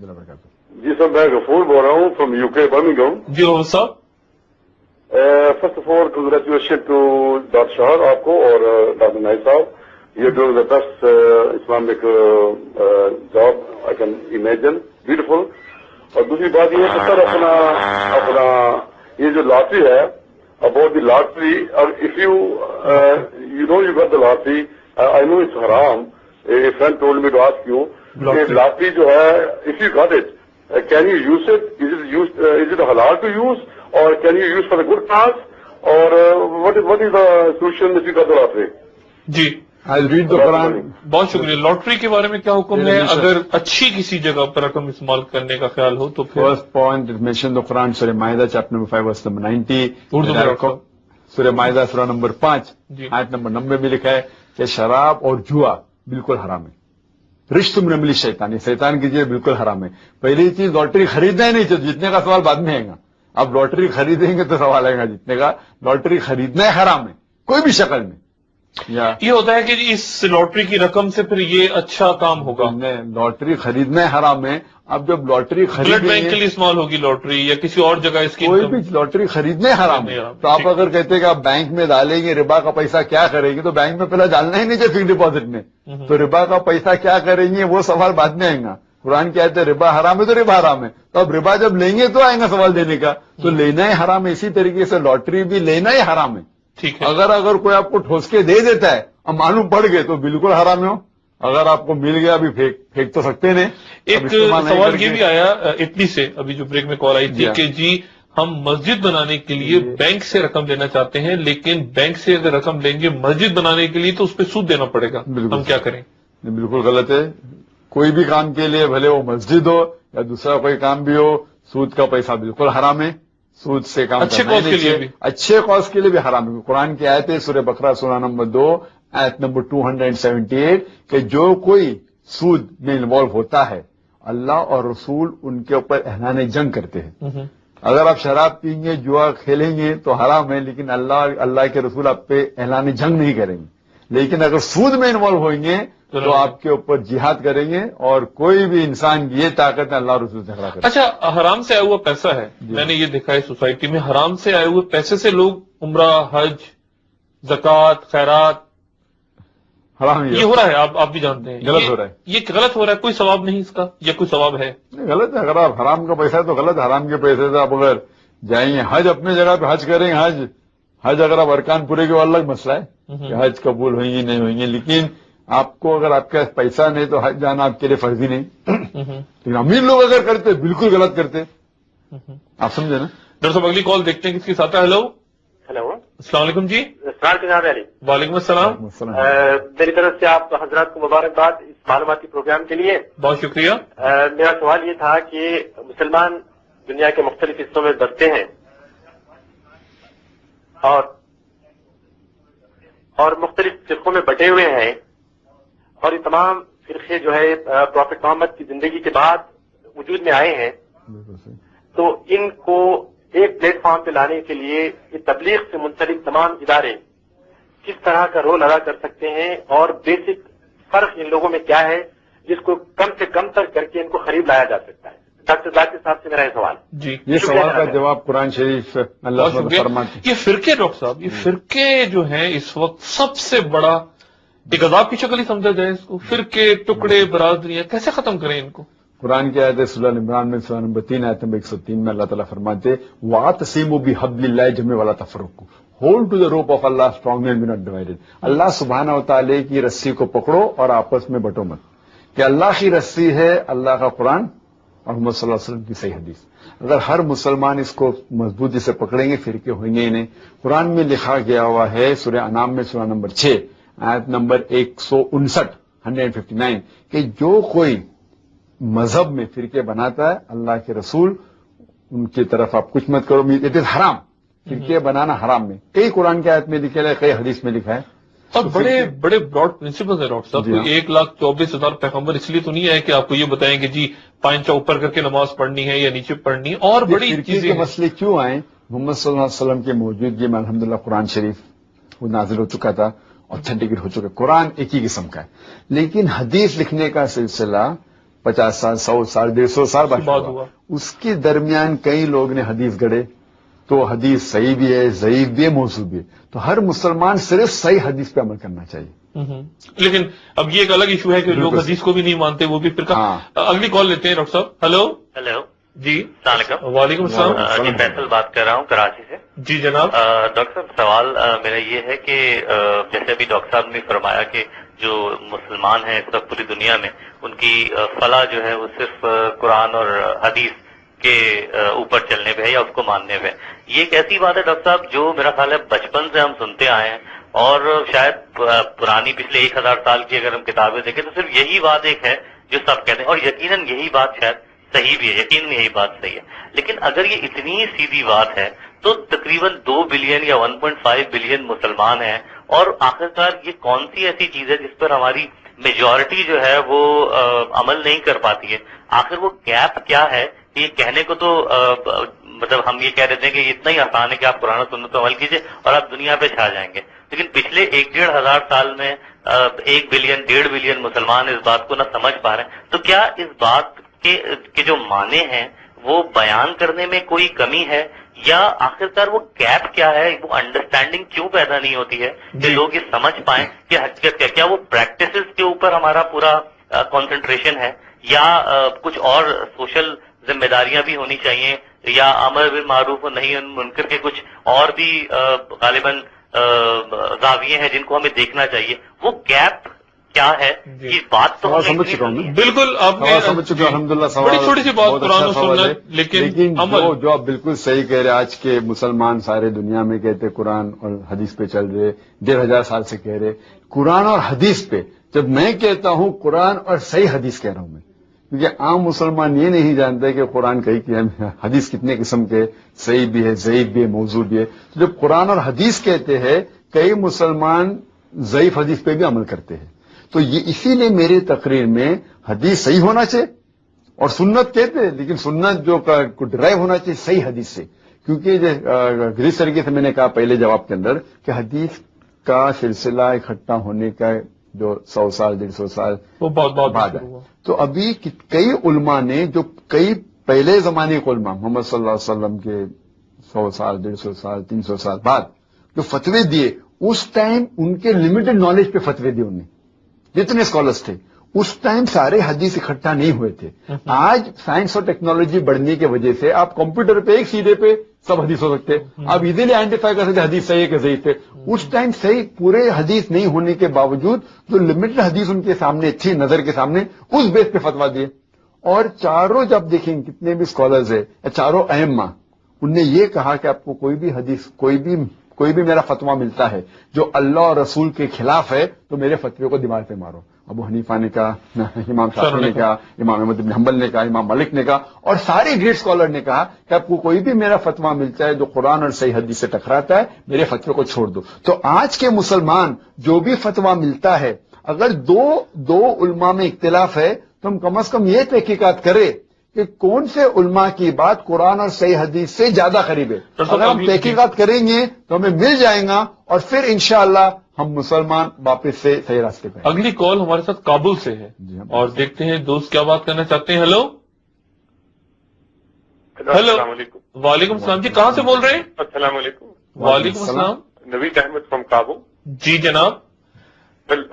जी sir, मैं गफूर बोल रहा हूँ फ्रॉम यूके बर्मिंघम। जी हो साहब। First of all congratulation to doctor Shah आपको और doctor Naik sahib. You doing the best Islamic job I can imagine, beautiful. और दूसरी बात ये है कि सर अपना ये जो लॉटरी है, about the lottery, if you you got the lottery, I know it's हराम। A friend told me to ask you, lottery जो है, if you got it, can you use it? Is it halal to use, or can you use for the good cause, or what is the solution if you got the lottery? जी, I'll read the Quran. बहुत शुक्रिया। Lottery के बारे में क्या हुक्म है? अगर अच्छी किसी जगह पर रकम इस्तेमाल करने का ख्याल हो तो फिर First point, it mentioned the Quran, Surah Maida, chapter number 5, verse number 90. Urdu में रखो। Surah Maida, surah number 5, जी। आयत नंबर 90 में लिखा है कि शराब और जुआ बिल्कुल हराम है। रिश्त मिनमली शैतानी, शैतान की चीज बिल्कुल हराम है। पहली चीज, लॉटरी खरीदना ही नहीं चाहिए, जीतने का सवाल बाद में आएगा। आप लॉटरी खरीदेंगे तो सवाल आएगा जीतने का। लॉटरी खरीदना ही हराम है, कोई भी शक्ल में। या ये होता है कि जी इस लॉटरी की रकम से फिर ये अच्छा काम होगा। लॉटरी खरीदना ही हराम है। अब जब लॉटरी ब्लड बैंक के खरीदेंगे, लिए इस्तेमाल होगी लॉटरी या किसी और जगह इसकी कोई income- भी लॉटरी खरीदना ही हराम है। तो आप ठीक। अगर कहते हैं कि आप बैंक में डालेंगे, रिबा का पैसा क्या करेंगे, तो बैंक में पहले डालना ही नहीं चाहिए फिक्स डिपॉजिट में। तो रिबा का पैसा क्या करेंगे वो सवाल बाद में आएगा। कुरान कहते हैं रिबा हराम है तो रिबा हराम है। तो अब रिबा जब लेंगे तो आएगा सवाल देने का। तो लेना ही हराम है। इसी तरीके से लॉटरी भी लेना ही हराम है। ठीक है। अगर कोई आपको ठोस के दे देता है और मालूम पड़ गए तो बिल्कुल हराम है। अगर आपको मिल गया, अभी फेंक तो सकते नहीं। एक सवाल ये भी आया इटली से, अभी जो ब्रेक में कॉल आई थी कि जी हम मस्जिद बनाने के लिए बैंक से रकम लेना चाहते हैं, लेकिन बैंक से अगर रकम लेंगे मस्जिद बनाने के लिए तो उस पर सूद देना पड़ेगा, हम क्या करें? बिल्कुल गलत है। कोई भी काम के लिए, भले वो मस्जिद हो या दूसरा कोई काम भी हो, सूद का पैसा बिल्कुल हराम है। सूद से काम अच्छे करना ही कॉज नहीं के लिए चाहिए। भी। अच्छे कॉज के लिए भी हराम है। कुरान की आयत है, सूरह बकरा सूरह नंबर 2 आयत नंबर 278 कि जो कोई सूद में इन्वॉल्व होता है, अल्लाह और रसूल उनके ऊपर ऐलान जंग करते हैं। अगर आप शराब पीएंगे, जुआ खेलेंगे तो हराम है, लेकिन अल्लाह के रसूल आप पे ऐलान जंग नहीं करेंगे। लेकिन अगर सूद में इन्वॉल्व होंगे तो आपके ऊपर जिहाद करेंगे, और कोई भी इंसान की ये ताकत है अल्लाह और रसूल से झगड़ा करे। अच्छा, हराम से आया हुआ पैसा है, मैंने ये देखा है सोसाइटी में, हराम से आए हुए पैसे से लोग उम्रा, हज, जक़ात, खैरात, हराम ये हो रहा है। आप भी जानते हैं गलत हो रहा है। ये गलत हो रहा है। कोई सवाब नहीं इसका, या कोई सवाब है? गलत है। अगर आप हराम का पैसा है तो गलत। हराम के पैसे से आप अगर जाएंगे, हज अपने जगह पे हज करेंगे, हज अगर आप अरकान पूरे के, वो अलग मसला है कि हज कबूल होंगे नहीं होंगे। लेकिन आपको अगर आपके पास पैसा नहीं तो हज जाना आपके लिए फर्जी नहीं। लेकिन अमीर लोग अगर करते बिल्कुल गलत करते। आप समझे ना? डॉक्टर साहब अगली कॉल देखते हैं किसके साथ है। हेलो, अस्सलाम वालेकुम जी। वालेकुम अस्सलाम। मेरी तरफ से आप हजरात को मुबारकबाद इस मालूमाती प्रोग्राम के लिए। बहुत शुक्रिया। मेरा सवाल ये था कि मुसलमान दुनिया के मुख्तलिफ हिस्सों में बसते हैं और मुख्तलिफ फिरकों में बटे हुए हैं, और ये तमाम फिरके जो है प्रॉफिट मोहम्मद की जिंदगी के बाद वजूद में आए हैं। तो इनको एक प्लेटफॉर्म पे लाने के लिए ये तबलीग से मुंसलिक तमाम इदारे किस तरह का रोल अदा कर सकते हैं, और बेसिक फर्क इन लोगों में क्या है जिसको कम से कम तक करके इनको करीब लाया जा सकता है? डॉक्टर जाकिर साहब से मेरा ये सवाल जी। ये सवाल का जवाब कुरान शरीफ अल्लाह फरमाते हैं। ये फिरके डॉक्टर साहब, ये फिरके जो हैं इस वक्त सबसे बड़ा एक अजाब की शक्ल ही समझा जाए इसको। फिरके, टुकड़े, बरादरियां, कैसे खत्म करें इनको? कुरान की आयत है सूरह इमरान में सूरह नंबर 3 आयत नंबर 103 में अल्लाह ताला फरमाते वातसिमू बिहब्लिल्लाहि जमीअन वला तफरकू, hold to the rope of Allah strongly and be not divided. अल्लाह सुब्हानहू व तआला की रस्सी को पकड़ो और आपस में बंटो मत। कि अल्लाह की रस्सी है अल्लाह का कुरान और मोहम्मद सल्लल्लाहु अलैहि वसल्लम की सही हदीस। अगर हर मुसलमान इसको मजबूती से पकड़ेंगे, फिरके होंगे ही नहीं। कुरान में लिखा गया हुआ है सूरह अनाम में सूरह नंबर 6 आयत नंबर 159 कि जो कोई मजहब में फिरके बनाता है, अल्लाह के रसूल उनकी तरफ आप कुछ मत करो, इट इज हराम। फिरके बनाना हराम में कई कुरान की आयत में लिखा है, कई हदीस में लिखा है। और बड़े बड़े ब्रॉड प्रिंसिपल्स है डॉक्टर साहब। कोई 1,24,000 पैगंबर इसलिए तो नहीं है कि आपको ये बताएंगे जी 5 ऊपर करके नमाज पढ़नी है या नीचे पढ़नी है, और बड़ी चीजें के मसले क्यों आए? मोहम्मद सल्लल्लाहु अलैहि वसल्लम की मौजूदगी में अल्हम्दुलिल्लाह कुरान शरीफ वो नाजिल हो चुका था, ऑथेंटिकेट हो चुका। कुरान एक ही किस्म का है, लेकिन हदीस लिखने का सिलसिला 50 साल 100 साल 150 साल बाद हुआ, उसके दरमियान कई लोग ने हदीस गढ़े, तो हदीस सही भी है, ज़ईफ भी है, मौजू भी है। तो हर मुसलमान सिर्फ सही हदीस पे अमल करना चाहिए। लेकिन अब ये एक अलग इशू है कि लोग हदीस को भी नहीं मानते, वो भी फिर अगली कॉल लेते हैं डॉक्टर साहब। हेलो हेलो जी, वालेकुम अस्सलाम। जी, फैसल बात कर रहा हूँ कराची से। जी जनाब। डॉक्टर साहब, सवाल मेरा ये है कि जैसे अभी डॉक्टर साहब ने फरमाया कि जो मुसलमान हैं इस वक्त पूरी दुनिया में, उनकी फलाह जो है वो सिर्फ कुरान और हदीस के ऊपर चलने पे है या उसको मानने पे। ये एक ऐसी बात है डॉक्टर साहब जो मेरा ख्याल है बचपन से हम सुनते आए हैं, और शायद पुरानी पिछले 1000 साल की अगर हम किताबें देखें तो सिर्फ यही बात एक है जो सब कहते हैं, और यकीनन यही बात शायद सही भी है, यकीनन यही बात सही है। लेकिन अगर ये इतनी सीधी बात है तो तकरीबन 2 बिलियन या 1.5 बिलियन मुसलमान हैं, और आखिरकार ये कौन सी ऐसी चीज है जिस पर हमारी मेजॉरिटी जो है वो अमल नहीं कर पाती है? आखिर वो गैप क्या है? ये कहने को तो मतलब हम ये कह देते हैं कि ये इतना ही आसान है कि आप कुरान और सुन्नत पर अमल कीजिए और आप दुनिया पे छा जाएंगे, लेकिन पिछले 1-1.5 हजार साल में 1 बिलियन 1.5 बिलियन मुसलमान इस बात को ना समझ पा रहे हैं। तो क्या इस बात के जो माने हैं वो बयान करने में कोई कमी है, या आखिरकार वो गैप क्या है, वो अंडरस्टैंडिंग क्यों पैदा नहीं होती है कि लोग ये समझ पाएं कि हकीकत क्या? क्या वो प्रैक्टिसेस के ऊपर हमारा पूरा कंसंट्रेशन है, या कुछ और सोशल जिम्मेदारियां भी होनी चाहिए, या अमर बिल मारूफ और नहीं मुनकर के कुछ और भी गालिबन जाविये हैं जिनको हमें देखना चाहिए? वो गैप क्या है? ये बात तो समझ चुका हूँ, बिल्कुल आपने समझ चुका हूँ, अल्हम्दुलिल्लाह। सवाल बड़ी छोटी सी बात कुरान और सुन्नत, लेकिन जो आप बिल्कुल सही कह रहे हैं, आज के मुसलमान सारे दुनिया में कहते कुरान और हदीस पे चल रहे, 1500 साल से कह रहे कुरान और हदीस पे। जब मैं कहता हूँ कुरान और सही हदीस कह रहा हूं मैं, क्योंकि आम मुसलमान ये नहीं जानते कि कुरान कई की है, हदीस कितने किस्म के, सही भी है, ज़ईफ भी है, मौजू भी है। तो जब कुरान और हदीस कहते हैं, कई मुसलमान ज़ईफ हदीस पे भी अमल करते हैं। तो ये इसीलिए मेरी तकरीर में हदीस सही होना चाहिए और सुन्नत कहते हैं, लेकिन सुन्नत जो को ड्राइव होना चाहिए सही हदीस से, क्योंकि जिस तरीके से मैंने कहा पहले जवाब के अंदर कि हदीस का सिलसिला इकट्ठा होने का जो 100 साल 150 साल वो बहुत बाद है। तो अभी कई उलमा ने, जो कई पहले जमाने के उलमा मोहम्मद सल्लल्लाहु अलैहि वसल्लम के 100 साल 150 साल 300 साल बाद जो फतवे दिए, उस टाइम उनके लिमिटेड नॉलेज पे फतवे दिए उन्हें, जितने स्कॉलर्स थे उस टाइम सारे हदीस इकट्ठा नहीं हुए थे। आज साइंस और टेक्नोलॉजी बढ़ने की वजह से आप कंप्यूटर पे एक सीधे पे सब हदीस हो सकते हैं, आप इजीली आइडेंटिफाई कर सकते हदीस सही है कि ज़ईफ है। उस टाइम सही पूरे हदीस नहीं होने के बावजूद जो लिमिटेड हदीस उनके सामने थी, नजर के सामने, उस बेस पे फतवा दिए। और चारों जब देखेंगे कितने भी स्कॉलर्स है, चारों अहम्मा, उनने ये कहा कि आपको कोई भी हदीस कोई भी मेरा फतवा मिलता है जो अल्लाह और रसूल के खिलाफ है तो मेरे फतवे को दीवार पे मारो। अबू हनीफा ने कहा, इमाम शाफी ने कहा, इमाम अहमद बिन हंबल ने कहा, इमाम मलिक ने कहा, और सारे ग्रेट स्कॉलर ने कहा कि आपको कोई भी मेरा फतवा मिलता है जो कुरान और सही हदीस से टकराता है, मेरे फतवे को छोड़ दो। तो आज के मुसलमान जो भी फतवा मिलता है, अगर दो उलमा में इख्तिलाफ है तो हम कम से कम ये तहकीकात करें कि कौन से उलमा की बात कुरान और सही हदीस से ज्यादा करीब है। अगर हम तहकीकात करेंगे तो हमें मिल जाएगा, और फिर इंशाअल्लाह हम मुसलमान वापस से सही रास्ते पे। अगली कॉल हमारे साथ काबुल से है, और देखते हैं दोस्त क्या बात करना चाहते हैं। हेलो हेलो, वालेकुम सलाम जी, कहाँ से बोल रहे हैं? अस्सलाम वालेकुम। वालेकुम सलाम। नवीद अहमद फ्रॉम काबुल। जी जनाब। Well,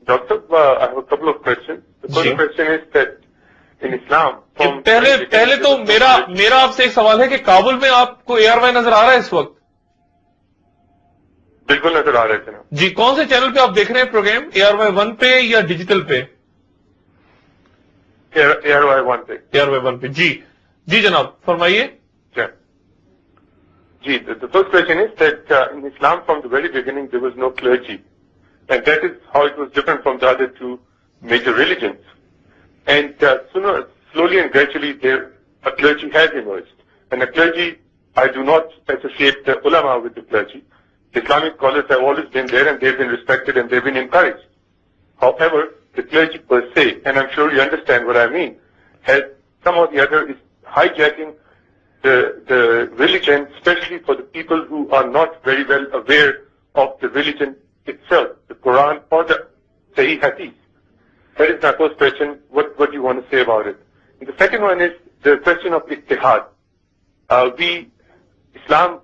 Doctor, I have a couple of questions. The first question is that in Islam, पहले तो मेरा आपसे एक सवाल है कि काबुल में आपको ARY नजर आ रहा है इस वक्त? बिल्कुल नजर आ रहे थे ना जी। कौन से चैनल पे आप देख रहे हैं प्रोग्राम? ARY 1 पे या डिजिटल पे? ARY 1 पे। ARY 1 पे। जी जनाब, फरमाइए। जी, the first question is that in Islam from the very beginning there was no clergy, and that is how it was different from the other two major religions. And slowly and gradually a clergy has emerged. And a clergy, I do not associate the ulama with the clergy. Islamic scholars have always been there and they've been respected and they've been encouraged. However, the clergy per se, and I'm sure you understand what I mean, has somehow or the other is hijacking the religion, especially for the people who are not very well aware of the religion itself, the Quran or the Sahih Hadith. That is my first question. What do you want to say about it? And the second one is the question of ittihad. Islam